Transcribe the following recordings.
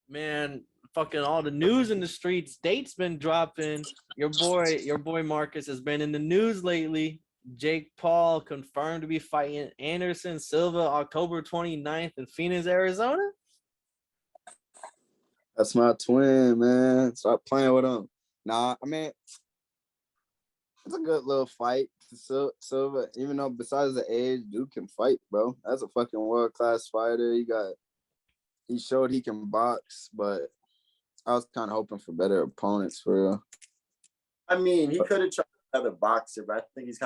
Man, fucking all the news in the streets, dates been dropping. Your boy Marcus has been in the news lately. Jake Paul confirmed to be fighting Anderson Silva October 29th in Phoenix, Arizona. That's my twin, man. Stop playing with him. Nah, I mean, it's a good little fight. Silva, even though besides the age, dude can fight, bro. That's a fucking world-class fighter. He showed he can box, but I was kind of hoping for better opponents for real. I mean, he could have tried another boxer, but I think he's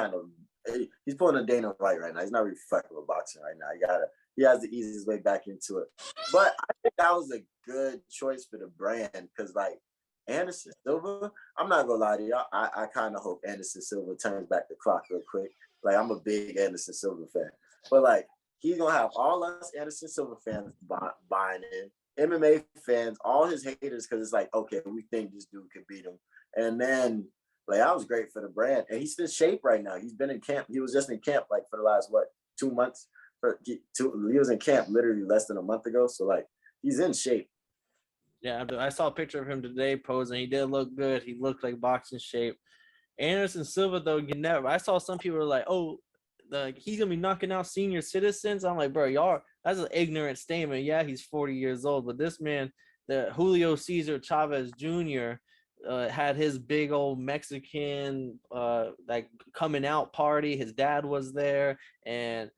pulling a Dana White right now. He's not really fucking with boxing right now. He has the easiest way back into it. But I think that was a good choice for the brand because, like, Anderson Silva, I'm not gonna lie to y'all. I kind of hope Anderson Silva turns back the clock real quick. Like, I'm a big Anderson Silva fan, but like, he's gonna have all us Anderson Silva fans buying in, MMA fans, all his haters, because it's like, okay, we think this dude could beat him, and then like that was great for the brand, and he's in shape right now. He's been in camp. He was just in camp like for the last 2 months. He was in camp literally less than a month ago, so like he's in shape. Yeah, I saw a picture of him today posing. He did look good. He looked like boxing shape. Anderson Silva, though, I saw some people were like, "Oh, he's gonna be knocking out senior citizens." I'm like, bro, y'all, that's an ignorant statement. Yeah, he's 40 years old, but this man, the Julio Cesar Chavez Jr., had his big old Mexican like coming out party. His dad was there, and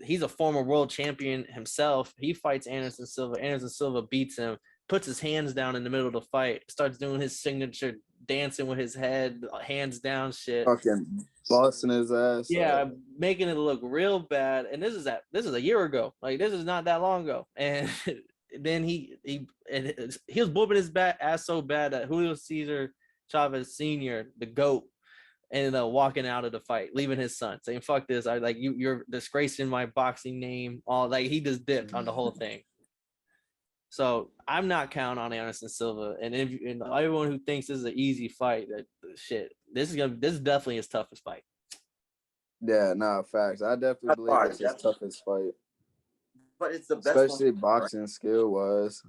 he's a former world champion himself. He fights Anderson Silva. Anderson Silva beats him, puts his hands down in the middle of the fight, starts doing his signature dancing with his head, hands down shit. Fucking busting his ass. Yeah, making it look real bad. And this is a year ago. Like, this is not that long ago. And then he was whooping his ass so bad that Julio Cesar Chavez Sr., the GOAT, ended up walking out of the fight, leaving his son, saying, "Fuck this! You're disgracing my boxing name." All like he just dipped on the whole thing. So I'm not counting on Anderson Silva, and everyone who thinks this is an easy fight, this is definitely his toughest fight. Yeah, facts. I definitely believe it's his toughest fight. But it's the best, especially boxing skill wise.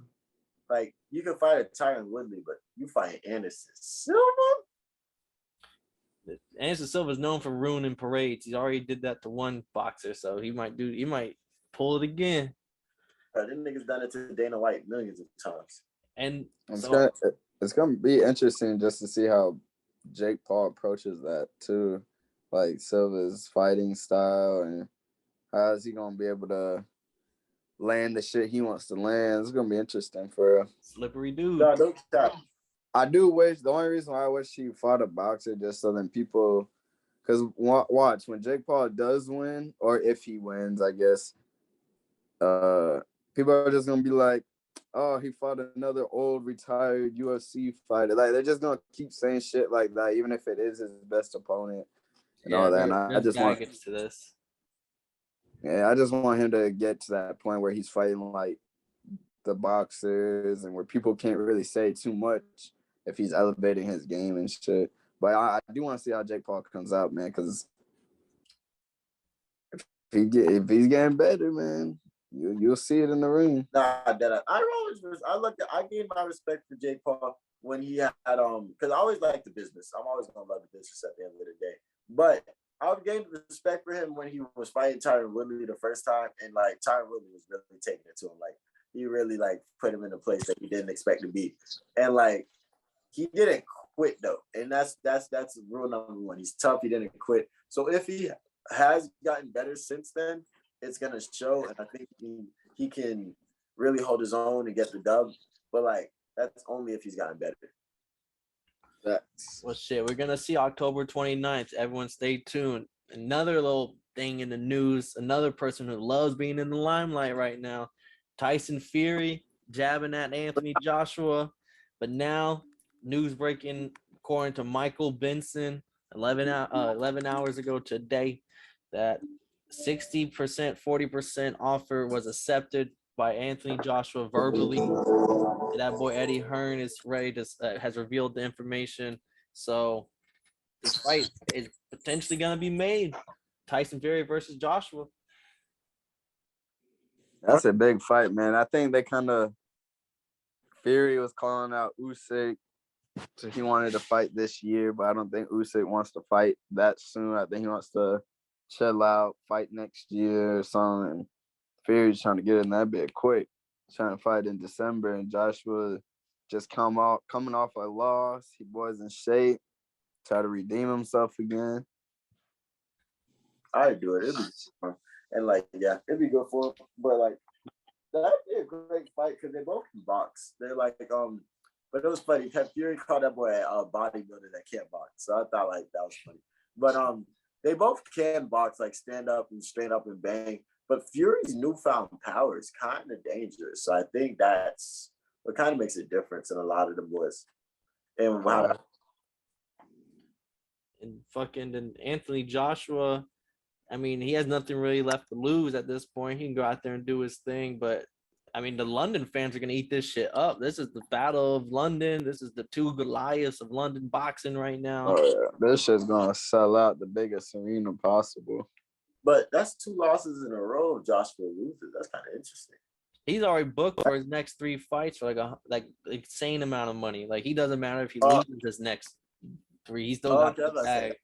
Like, you can fight a Tyron Woodley, but you fight Anderson Silva. Anderson Silva is known for ruining parades. He already did that to one boxer, so he might pull it again. Them niggas done it to Dana White millions of times. And it's gonna be interesting just to see how Jake Paul approaches that too, like Silva's fighting style, and how is he gonna be able to land the shit he wants to land. It's gonna be interesting for a slippery dude. I do wish, the only reason why I wish he fought a boxer just so then people, because watch when Jake Paul does win, or if he wins, I guess, people are just gonna be like, "Oh, he fought another old retired UFC fighter." Like, they're just gonna keep saying shit like that, even if it is his best opponent and all that. And I just want to this. Yeah, I just want him to get to that point where he's fighting like the boxers and where people can't really say too much if he's elevating his game and shit. But I do want to see how Jake Paul comes out, man, because if he's getting better, man, you'll see it in the ring. Nah, I gained my respect for Jake Paul when he had because I always like the business. I'm always gonna love the business at the end of the day. But I've gained respect for him when he was fighting Tyron Woodley the first time, and like Tyron Woodley was really taking it to him. Like, he really like put him in a place that he didn't expect to be, and like he didn't quit though, and that's rule number one. He's tough. He didn't quit. So if he has gotten better since then, it's gonna show, and I think he can really hold his own and get the dub. But like, that's only if he's gotten better. Well, shit, we're gonna see October 29th. Everyone stay tuned. Another little thing in the news, another person who loves being in the limelight right now, Tyson Fury jabbing at Anthony Joshua. But now, news breaking, according to Michael Benson, 11 hours ago today, that 60%, 40% offer was accepted by Anthony Joshua verbally. That boy Eddie Hearn is ready to has revealed the information. So this fight is potentially gonna be made. Tyson Fury versus Joshua. That's a big fight, man. I think they kind of Fury was calling out Usyk, so he wanted to fight this year, but I don't think Usyk wants to fight that soon. I think he wants to chill out, fight next year or something. Fury's trying to get in that bit quick, trying to fight in December, and Joshua just coming off a loss. He was in shape, try to redeem himself again. I'd do it. It'd be fun. And yeah, it'd be good for him. But that'd be a great fight because they both can box. They're but it was funny. Fury called that boy a bodybuilder that can't box. So I thought that was funny. But they both can box, stand up and straight up and bang. But Fury's newfound power is kind of dangerous. So I think that's what kind of makes a difference in a lot of the boys. And how and Anthony Joshua, I mean, he has nothing really left to lose at this point. He can go out there and do his thing, but I mean, the London fans are gonna eat this shit up. This is the Battle of London. This is the two Goliaths of London boxing right now. Oh yeah, this shit's gonna sell out the biggest arena possible. But that's 2 losses in a row. Joshua loses. That's kind of interesting. He's already booked for his next 3 fights for a insane amount of money. He doesn't matter if he loses his next 3. He's still got the bag.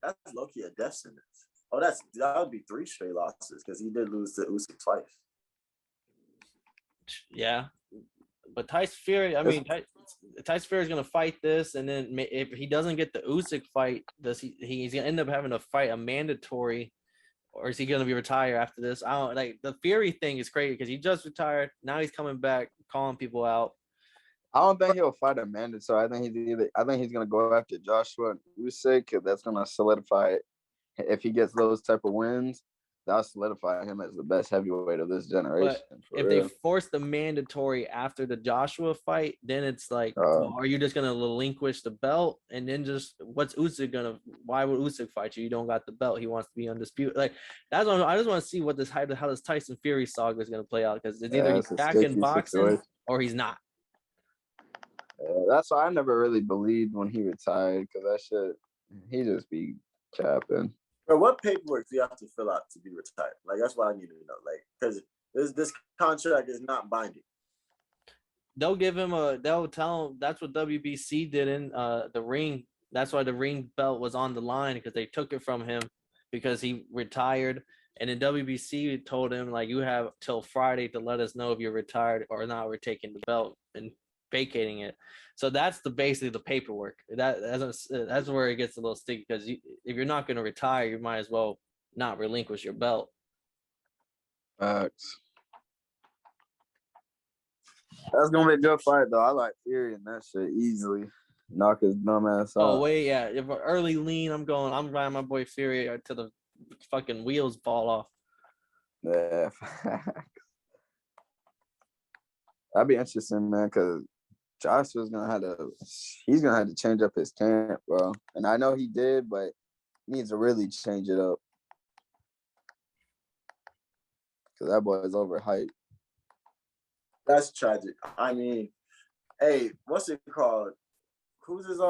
That's low-key a death sentence. Oh, that would be 3 straight losses because he did lose to Usyk twice. Yeah, but Tyson Fury. I mean, Tyson Fury is gonna fight this, and then if he doesn't get the Usyk fight, he's gonna end up having to fight a mandatory, or is he gonna be retired after this? I don't the Fury thing is crazy because he just retired. Now he's coming back, calling people out. I don't think he'll fight a mandatory. I think he's gonna go after Joshua and Usyk because that's gonna solidify it. If he gets those type of wins, that'll solidify him as the best heavyweight of this generation. But if they force the mandatory after the Joshua fight, then it's are you just gonna relinquish the belt? And then what's Usyk gonna? Why would Usyk fight you? You don't got the belt. He wants to be undisputed. That's what I just want to see how this Tyson Fury saga is gonna play out because it's either he's back in boxing or he's not. That's why I never really believed when he retired because that shit he just be capping. But what paperwork do you have to fill out to be retired? That's what I need to know. Because this contract is not binding. They'll tell him that's what WBC did in the ring. That's why the ring belt was on the line because they took it from him because he retired. And then WBC told him you have till Friday to let us know if you're retired or not. We're taking the belt and vacating it. So that's basically the paperwork. That's where it gets a little sticky because if you're not going to retire, you might as well not relinquish your belt. Facts. That's gonna be a good fight though. I like Fury and that shit easily. Knock his dumb ass out. Oh wait, yeah. If an early lean, I'm riding my boy Fury till the fucking wheels fall off. Yeah. That'd be interesting, man, because Joshua's gonna have to change up his camp, bro. And I know he did, but he needs to really change it up. Cause that boy is overhyped. That's tragic. I mean, hey, what's it called? Who's his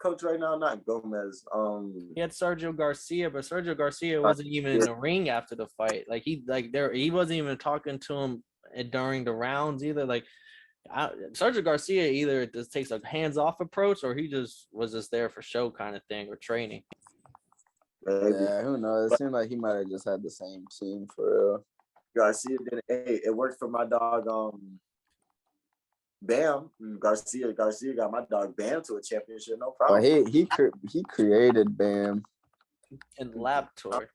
coach right now? Not Gomez. He had Sergio Garcia, but Sergio Garcia wasn't even in the ring after the fight. He wasn't even talking to him during the rounds either. Sergio Garcia either just takes a hands-off approach or he just was there for show kind of thing or training. Yeah, who knows? It seemed like he might have just had the same team for real. Garcia did. Hey, it worked for my dog. Bam. Garcia got my dog Bam to a championship. No problem. He created Bam. And Lab Tour.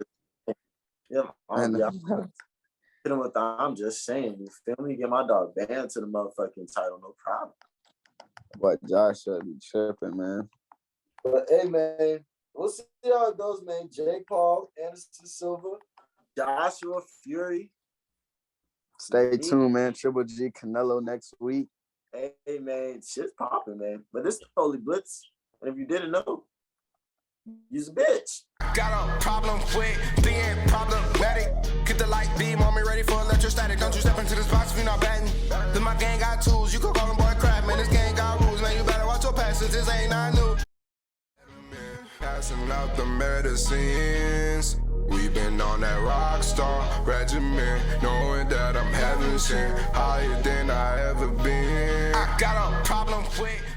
Yeah. I'm just saying, you feel me? Get my dog Bam to the motherfucking title, no problem. But Josh should be tripping, man. But hey, man, we'll see how it goes, man. Jake Paul, Anderson Silva, Joshua Fury. Stay tuned, man. Triple G Canelo next week. Hey, man, shit's popping, man. But this is totally blitz. And if you didn't know, you's a bitch. Got a problem with being problematic. Get the light beam on me ready for electrostatic. Don't you step into this box if you're not batting. Then my gang got tools. You can call them boy crap, man. This gang got rules, man. You better watch your passes. This ain't not new. Passing out the medicines. We've been on that rock star regimen, knowing that I'm heaven sent, higher than I ever been. got a problem with